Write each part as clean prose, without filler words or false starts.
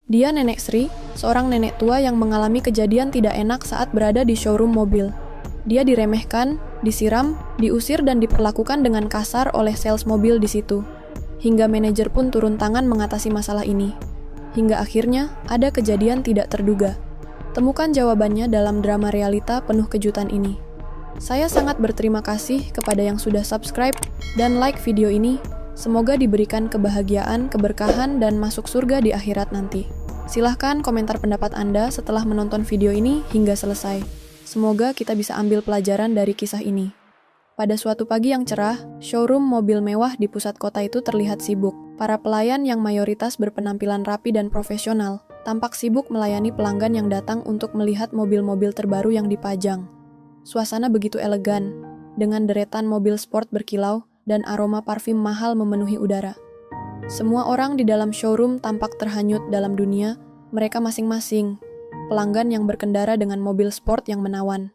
Dia Nenek Sri, seorang nenek tua yang mengalami kejadian tidak enak saat berada di showroom mobil. Dia diremehkan, disiram, diusir dan diperlakukan dengan kasar oleh sales mobil di situ. Hingga manajer pun turun tangan mengatasi masalah ini. Hingga akhirnya ada kejadian tidak terduga. Temukan jawabannya dalam drama realita penuh kejutan ini. Saya sangat berterima kasih kepada yang sudah subscribe dan like video ini. Semoga diberikan kebahagiaan, keberkahan, dan masuk surga di akhirat nanti. Silahkan komentar pendapat Anda setelah menonton video ini hingga selesai. Semoga kita bisa ambil pelajaran dari kisah ini. Pada suatu pagi yang cerah, showroom mobil mewah di pusat kota itu terlihat sibuk. Para pelayan yang mayoritas berpenampilan rapi dan profesional, tampak sibuk melayani pelanggan yang datang untuk melihat mobil-mobil terbaru yang dipajang. Suasana begitu elegan, dengan deretan mobil sport berkilau, dan aroma parfum mahal memenuhi udara. Semua orang di dalam showroom tampak terhanyut dalam dunia mereka masing-masing. Pelanggan yang berkendara dengan mobil sport yang menawan,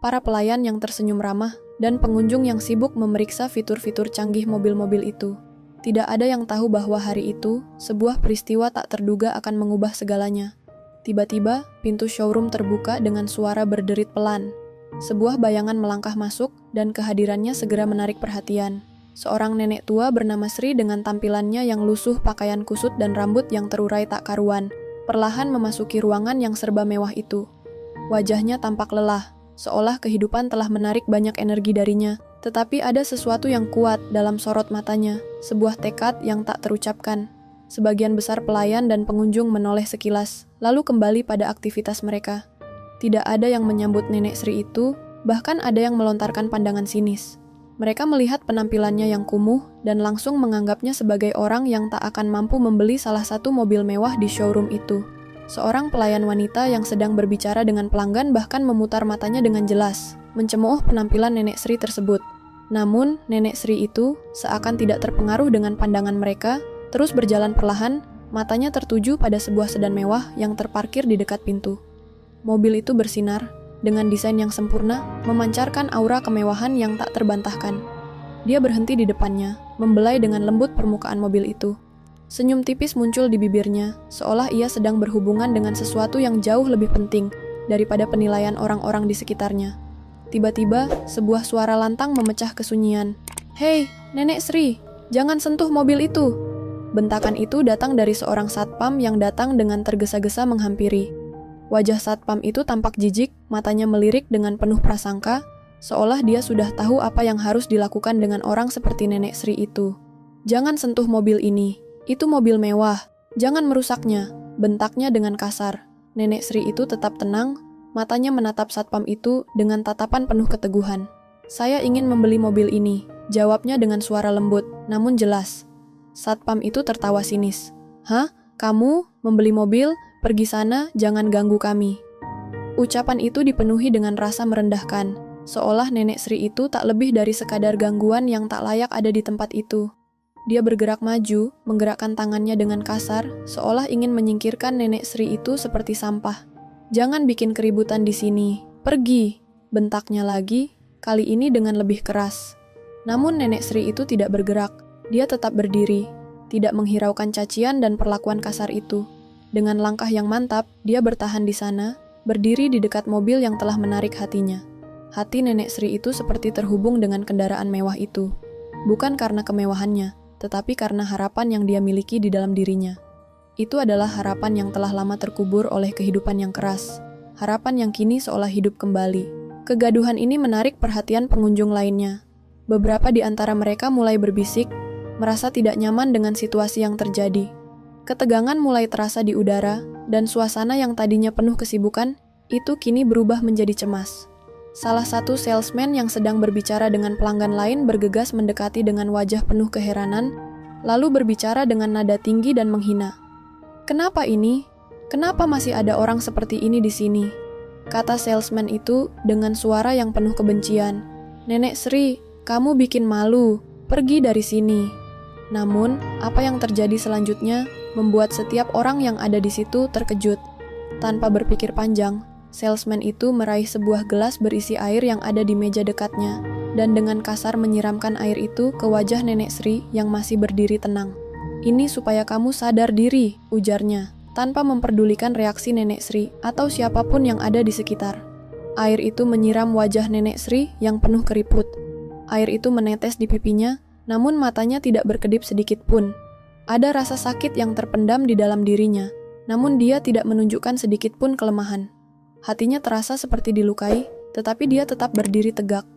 para pelayan yang tersenyum ramah, dan pengunjung yang sibuk memeriksa fitur-fitur canggih mobil-mobil itu. Tidak ada yang tahu bahwa hari itu, sebuah peristiwa tak terduga akan mengubah segalanya. Tiba-tiba, pintu showroom terbuka dengan suara berderit pelan. Sebuah bayangan melangkah masuk, dan kehadirannya segera menarik perhatian. Seorang nenek tua bernama Sri dengan tampilannya yang lusuh, pakaian kusut dan rambut yang terurai tak karuan, perlahan memasuki ruangan yang serba mewah itu. Wajahnya tampak lelah, seolah kehidupan telah menarik banyak energi darinya, tetapi ada sesuatu yang kuat dalam sorot matanya, sebuah tekad yang tak terucapkan. Sebagian besar pelayan dan pengunjung menoleh sekilas, lalu kembali pada aktivitas mereka. Tidak ada yang menyambut nenek Sri itu, bahkan ada yang melontarkan pandangan sinis. Mereka melihat penampilannya yang kumuh dan langsung menganggapnya sebagai orang yang tak akan mampu membeli salah satu mobil mewah di showroom itu. Seorang pelayan wanita yang sedang berbicara dengan pelanggan bahkan memutar matanya dengan jelas, mencemooh penampilan nenek Sri tersebut. Namun, nenek Sri itu seakan tidak terpengaruh dengan pandangan mereka, terus berjalan perlahan, matanya tertuju pada sebuah sedan mewah yang terparkir di dekat pintu. Mobil itu bersinar, dengan desain yang sempurna, memancarkan aura kemewahan yang tak terbantahkan. Dia berhenti di depannya, membelai dengan lembut permukaan mobil itu. Senyum tipis muncul di bibirnya, seolah ia sedang berhubungan dengan sesuatu yang jauh lebih penting daripada penilaian orang-orang di sekitarnya. Tiba-tiba, sebuah suara lantang memecah kesunyian. "Hei, Nenek Sri, jangan sentuh mobil itu!" Bentakan itu datang dari seorang satpam yang datang dengan tergesa-gesa menghampiri. Wajah satpam itu tampak jijik, matanya melirik dengan penuh prasangka, seolah dia sudah tahu apa yang harus dilakukan dengan orang seperti Nenek Sri itu. "Jangan sentuh mobil ini, itu mobil mewah, jangan merusaknya," bentaknya dengan kasar. Nenek Sri itu tetap tenang, matanya menatap satpam itu dengan tatapan penuh keteguhan. "Saya ingin membeli mobil ini," jawabnya dengan suara lembut, namun jelas. Satpam itu tertawa sinis. "Hah? Kamu membeli mobil? Pergi sana, jangan ganggu kami." Ucapan itu dipenuhi dengan rasa merendahkan, seolah Nenek Sri itu tak lebih dari sekadar gangguan yang tak layak ada di tempat itu. Dia bergerak maju, menggerakkan tangannya dengan kasar, seolah ingin menyingkirkan Nenek Sri itu seperti sampah. "Jangan bikin keributan di sini, pergi!" bentaknya lagi, kali ini dengan lebih keras. Namun Nenek Sri itu tidak bergerak, dia tetap berdiri, tidak menghiraukan cacian dan perlakuan kasar itu. Dengan langkah yang mantap, dia bertahan di sana, berdiri di dekat mobil yang telah menarik hatinya. Hati Nenek Sri itu seperti terhubung dengan kendaraan mewah itu. Bukan karena kemewahannya, tetapi karena harapan yang dia miliki di dalam dirinya. Itu adalah harapan yang telah lama terkubur oleh kehidupan yang keras. Harapan yang kini seolah hidup kembali. Kegaduhan ini menarik perhatian pengunjung lainnya. Beberapa di antara mereka mulai berbisik, merasa tidak nyaman dengan situasi yang terjadi. Ketegangan mulai terasa di udara, dan suasana yang tadinya penuh kesibukan, itu kini berubah menjadi cemas. Salah satu salesman yang sedang berbicara dengan pelanggan lain bergegas mendekati dengan wajah penuh keheranan, lalu berbicara dengan nada tinggi dan menghina. "Kenapa ini? Kenapa masih ada orang seperti ini di sini?" kata salesman itu dengan suara yang penuh kebencian. "Nenek Sri, kamu bikin malu, pergi dari sini." Namun, apa yang terjadi selanjutnya membuat setiap orang yang ada di situ terkejut. Tanpa berpikir panjang, salesman itu meraih sebuah gelas berisi air yang ada di meja dekatnya, dan dengan kasar menyiramkan air itu ke wajah Nenek Sri yang masih berdiri tenang. "Ini supaya kamu sadar diri," ujarnya. tanpa memperdulikan reaksi Nenek Sri atau siapapun yang ada di sekitar. Air itu menyiram wajah Nenek Sri yang penuh keriput. Air itu menetes di pipinya, namun matanya tidak berkedip sedikit pun. Ada rasa sakit yang terpendam di dalam dirinya, namun dia tidak menunjukkan sedikit pun kelemahan. Hatinya terasa seperti dilukai, tetapi dia tetap berdiri tegak.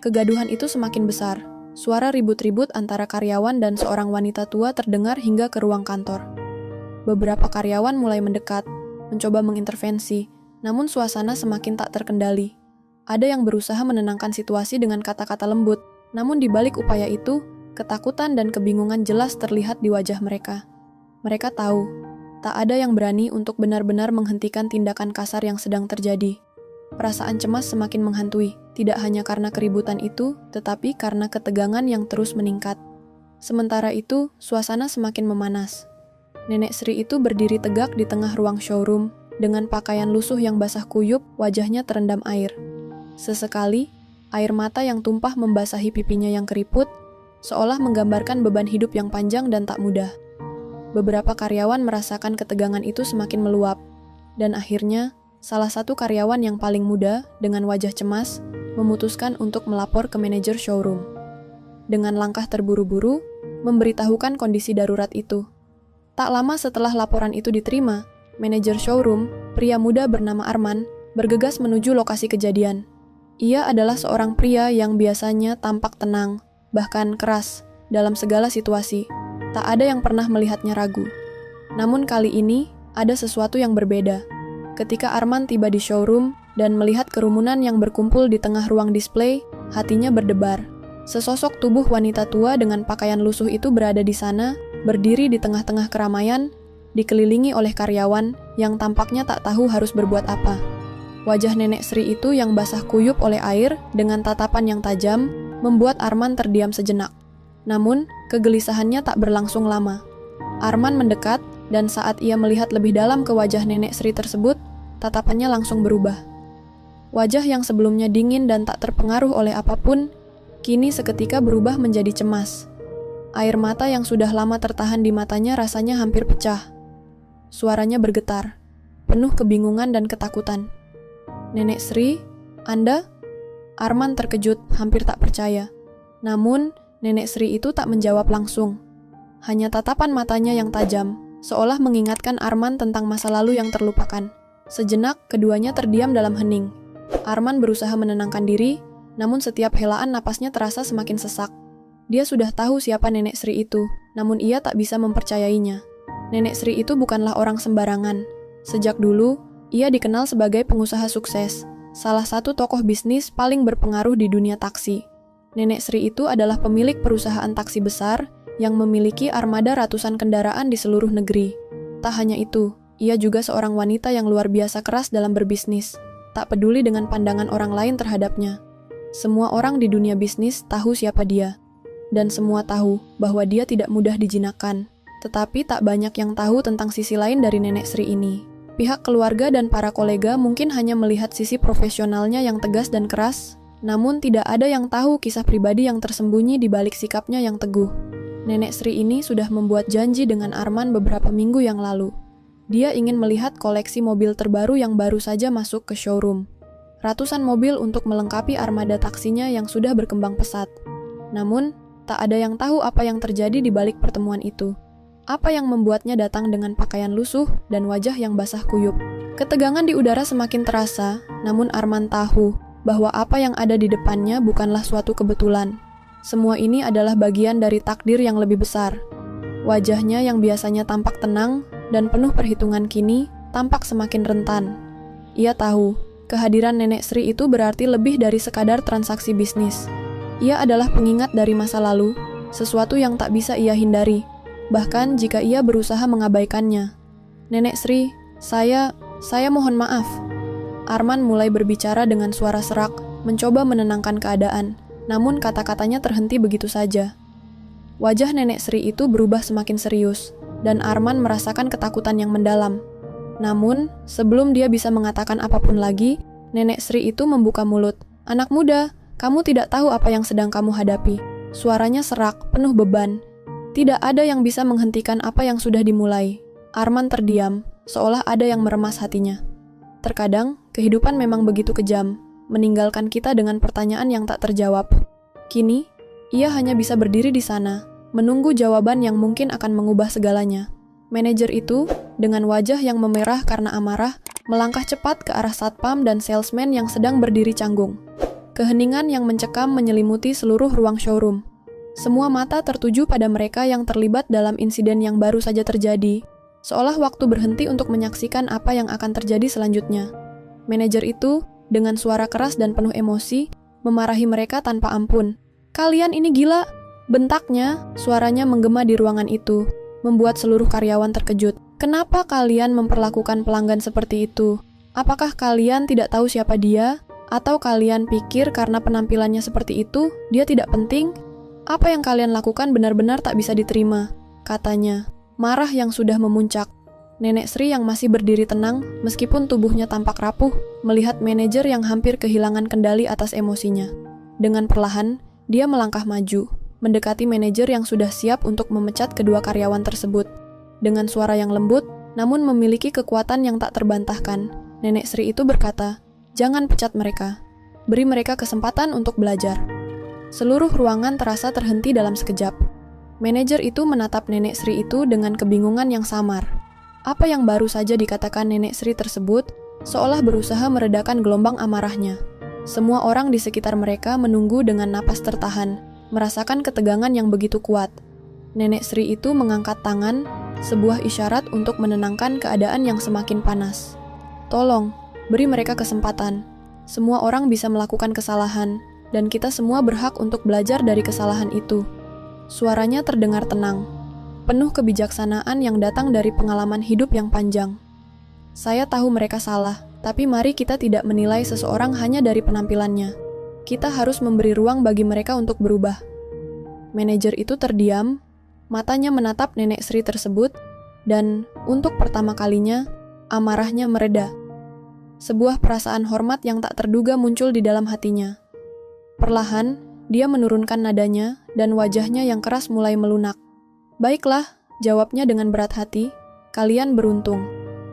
Kegaduhan itu semakin besar. Suara ribut-ribut antara karyawan dan seorang wanita tua terdengar hingga ke ruang kantor. Beberapa karyawan mulai mendekat, mencoba mengintervensi, namun suasana semakin tak terkendali. Ada yang berusaha menenangkan situasi dengan kata-kata lembut, namun di balik upaya itu, ketakutan dan kebingungan jelas terlihat di wajah mereka. Mereka tahu, tak ada yang berani untuk benar-benar menghentikan tindakan kasar yang sedang terjadi. Perasaan cemas semakin menghantui, tidak hanya karena keributan itu, tetapi karena ketegangan yang terus meningkat. Sementara itu, suasana semakin memanas. Nenek Sri itu berdiri tegak di tengah ruang showroom, dengan pakaian lusuh yang basah kuyup, wajahnya terendam air. Sesekali, air mata yang tumpah membasahi pipinya yang keriput, seolah menggambarkan beban hidup yang panjang dan tak mudah. Beberapa karyawan merasakan ketegangan itu semakin meluap, dan akhirnya, salah satu karyawan yang paling muda, dengan wajah cemas, memutuskan untuk melapor ke manajer showroom. Dengan langkah terburu-buru, memberitahukan kondisi darurat itu. Tak lama setelah laporan itu diterima, manajer showroom, pria muda bernama Arman, bergegas menuju lokasi kejadian. Ia adalah seorang pria yang biasanya tampak tenang, bahkan keras, dalam segala situasi. Tak ada yang pernah melihatnya ragu. Namun kali ini, ada sesuatu yang berbeda. Ketika Arman tiba di showroom dan melihat kerumunan yang berkumpul di tengah ruang display, hatinya berdebar. Sesosok tubuh wanita tua dengan pakaian lusuh itu berada di sana, berdiri di tengah-tengah keramaian, dikelilingi oleh karyawan yang tampaknya tak tahu harus berbuat apa. Wajah Nenek Sri itu yang basah kuyup oleh air dengan tatapan yang tajam, membuat Arman terdiam sejenak. Namun, kegelisahannya tak berlangsung lama. Arman mendekat, dan saat ia melihat lebih dalam ke wajah Nenek Sri tersebut, tatapannya langsung berubah. Wajah yang sebelumnya dingin dan tak terpengaruh oleh apapun, kini seketika berubah menjadi cemas. Air mata yang sudah lama tertahan di matanya rasanya hampir pecah. Suaranya bergetar, penuh kebingungan dan ketakutan. "Nenek Sri, Anda?" Arman terkejut, hampir tak percaya. Namun, Nenek Sri itu tak menjawab langsung. Hanya tatapan matanya yang tajam, seolah mengingatkan Arman tentang masa lalu yang terlupakan. Sejenak, keduanya terdiam dalam hening. Arman berusaha menenangkan diri, namun setiap helaan napasnya terasa semakin sesak. Dia sudah tahu siapa Nenek Sri itu, namun ia tak bisa mempercayainya. Nenek Sri itu bukanlah orang sembarangan. Sejak dulu, ia dikenal sebagai pengusaha sukses, salah satu tokoh bisnis paling berpengaruh di dunia taksi. Nenek Sri itu adalah pemilik perusahaan taksi besar yang memiliki armada ratusan kendaraan di seluruh negeri. Tak hanya itu, ia juga seorang wanita yang luar biasa keras dalam berbisnis, tak peduli dengan pandangan orang lain terhadapnya. Semua orang di dunia bisnis tahu siapa dia. Dan semua tahu bahwa dia tidak mudah dijinakkan. Tetapi tak banyak yang tahu tentang sisi lain dari Nenek Sri ini. Pihak keluarga dan para kolega mungkin hanya melihat sisi profesionalnya yang tegas dan keras, namun tidak ada yang tahu kisah pribadi yang tersembunyi di balik sikapnya yang teguh. Nenek Sri ini sudah membuat janji dengan Arman beberapa minggu yang lalu. Dia ingin melihat koleksi mobil terbaru yang baru saja masuk ke showroom. Ratusan mobil untuk melengkapi armada taksinya yang sudah berkembang pesat. Namun, tak ada yang tahu apa yang terjadi di balik pertemuan itu. Apa yang membuatnya datang dengan pakaian lusuh dan wajah yang basah kuyup. Ketegangan di udara semakin terasa, namun Arman tahu bahwa apa yang ada di depannya bukanlah suatu kebetulan. Semua ini adalah bagian dari takdir yang lebih besar. Wajahnya yang biasanya tampak tenang dan penuh perhitungan kini tampak semakin rentan. Ia tahu, kehadiran Nenek Sri itu berarti lebih dari sekadar transaksi bisnis. Ia adalah pengingat dari masa lalu, sesuatu yang tak bisa ia hindari, bahkan jika ia berusaha mengabaikannya. "Nenek Sri, saya mohon maaf." Arman mulai berbicara dengan suara serak, mencoba menenangkan keadaan, namun kata-katanya terhenti begitu saja. Wajah Nenek Sri itu berubah semakin serius, dan Arman merasakan ketakutan yang mendalam. Namun, sebelum dia bisa mengatakan apapun lagi, Nenek Sri itu membuka mulut. "Anak muda, kamu tidak tahu apa yang sedang kamu hadapi." Suaranya serak, penuh beban. Tidak ada yang bisa menghentikan apa yang sudah dimulai. Arman terdiam, seolah ada yang meremas hatinya. Terkadang, kehidupan memang begitu kejam, meninggalkan kita dengan pertanyaan yang tak terjawab. Kini, ia hanya bisa berdiri di sana, menunggu jawaban yang mungkin akan mengubah segalanya. Manajer itu, dengan wajah yang memerah karena amarah, melangkah cepat ke arah satpam dan salesman yang sedang berdiri canggung. Keheningan yang mencekam menyelimuti seluruh ruang showroom. Semua mata tertuju pada mereka yang terlibat dalam insiden yang baru saja terjadi, seolah waktu berhenti untuk menyaksikan apa yang akan terjadi selanjutnya. Manajer itu, dengan suara keras dan penuh emosi, memarahi mereka tanpa ampun. "Kalian ini gila!" Bentaknya, suaranya menggema di ruangan itu, membuat seluruh karyawan terkejut. "Kenapa kalian memperlakukan pelanggan seperti itu? Apakah kalian tidak tahu siapa dia? Atau kalian pikir karena penampilannya seperti itu, dia tidak penting? Apa yang kalian lakukan benar-benar tak bisa diterima," katanya, marah yang sudah memuncak. Nenek Sri yang masih berdiri tenang, meskipun tubuhnya tampak rapuh, melihat manajer yang hampir kehilangan kendali atas emosinya. Dengan perlahan, dia melangkah maju, mendekati manajer yang sudah siap untuk memecat kedua karyawan tersebut. Dengan suara yang lembut, namun memiliki kekuatan yang tak terbantahkan, Nenek Sri itu berkata, "Jangan pecat mereka. Beri mereka kesempatan untuk belajar." Seluruh ruangan terasa terhenti dalam sekejap. Manajer itu menatap Nenek Sri itu dengan kebingungan yang samar. Apa yang baru saja dikatakan Nenek Sri tersebut, seolah berusaha meredakan gelombang amarahnya. Semua orang di sekitar mereka menunggu dengan napas tertahan, merasakan ketegangan yang begitu kuat. Nenek Sri itu mengangkat tangan, sebuah isyarat untuk menenangkan keadaan yang semakin panas. "Tolong, beri mereka kesempatan. Semua orang bisa melakukan kesalahan, dan kita semua berhak untuk belajar dari kesalahan itu." Suaranya terdengar tenang, penuh kebijaksanaan yang datang dari pengalaman hidup yang panjang. "Saya tahu mereka salah, tapi mari kita tidak menilai seseorang hanya dari penampilannya. Kita harus memberi ruang bagi mereka untuk berubah." Manajer itu terdiam, matanya menatap Nenek Sri tersebut, dan untuk pertama kalinya, amarahnya mereda. Sebuah perasaan hormat yang tak terduga muncul di dalam hatinya. Perlahan, dia menurunkan nadanya, dan wajahnya yang keras mulai melunak. "Baiklah," jawabnya dengan berat hati, "kalian beruntung.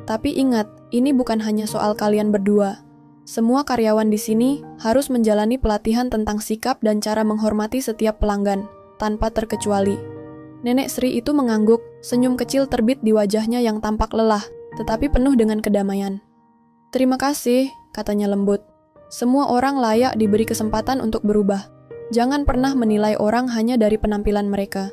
Tapi ingat, ini bukan hanya soal kalian berdua. Semua karyawan di sini harus menjalani pelatihan tentang sikap dan cara menghormati setiap pelanggan, tanpa terkecuali." Nenek Sri itu mengangguk, senyum kecil terbit di wajahnya yang tampak lelah, tetapi penuh dengan kedamaian. "Terima kasih," katanya lembut. "Semua orang layak diberi kesempatan untuk berubah. Jangan pernah menilai orang hanya dari penampilan mereka.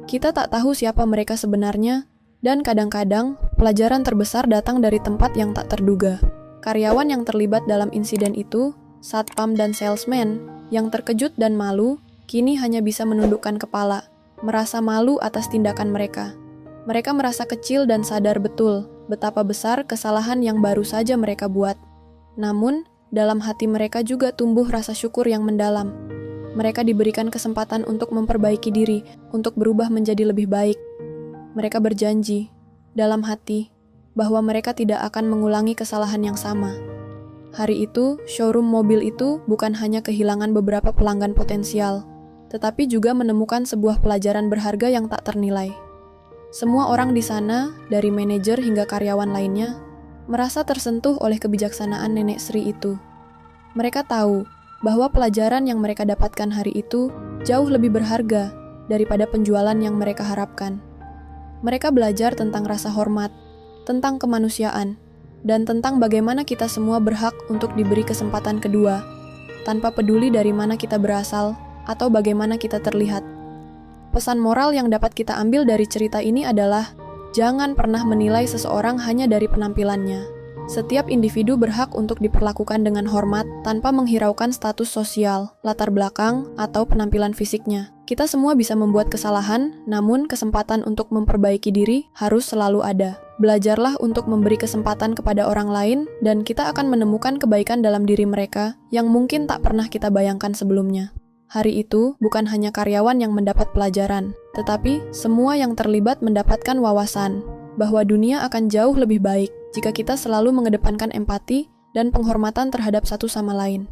Kita tak tahu siapa mereka sebenarnya, dan kadang-kadang pelajaran terbesar datang dari tempat yang tak terduga." Karyawan yang terlibat dalam insiden itu, satpam dan salesman, yang terkejut dan malu, kini hanya bisa menundukkan kepala, merasa malu atas tindakan mereka. Mereka merasa kecil dan sadar betul betapa besar kesalahan yang baru saja mereka buat. Namun, dalam hati mereka juga tumbuh rasa syukur yang mendalam. Mereka diberikan kesempatan untuk memperbaiki diri, untuk berubah menjadi lebih baik. Mereka berjanji, dalam hati, bahwa mereka tidak akan mengulangi kesalahan yang sama. Hari itu, showroom mobil itu bukan hanya kehilangan beberapa pelanggan potensial, tetapi juga menemukan sebuah pelajaran berharga yang tak ternilai. Semua orang di sana, dari manajer hingga karyawan lainnya, merasa tersentuh oleh kebijaksanaan Nenek Sri itu. Mereka tahu bahwa pelajaran yang mereka dapatkan hari itu jauh lebih berharga daripada penjualan yang mereka harapkan. Mereka belajar tentang rasa hormat, tentang kemanusiaan, dan tentang bagaimana kita semua berhak untuk diberi kesempatan kedua, tanpa peduli dari mana kita berasal atau bagaimana kita terlihat. Pesan moral yang dapat kita ambil dari cerita ini adalah, jangan pernah menilai seseorang hanya dari penampilannya. Setiap individu berhak untuk diperlakukan dengan hormat tanpa menghiraukan status sosial, latar belakang, atau penampilan fisiknya. Kita semua bisa membuat kesalahan, namun kesempatan untuk memperbaiki diri harus selalu ada. Belajarlah untuk memberi kesempatan kepada orang lain, dan kita akan menemukan kebaikan dalam diri mereka yang mungkin tak pernah kita bayangkan sebelumnya. Hari itu bukan hanya karyawan yang mendapat pelajaran, tetapi semua yang terlibat mendapatkan wawasan bahwa dunia akan jauh lebih baik jika kita selalu mengedepankan empati dan penghormatan terhadap satu sama lain.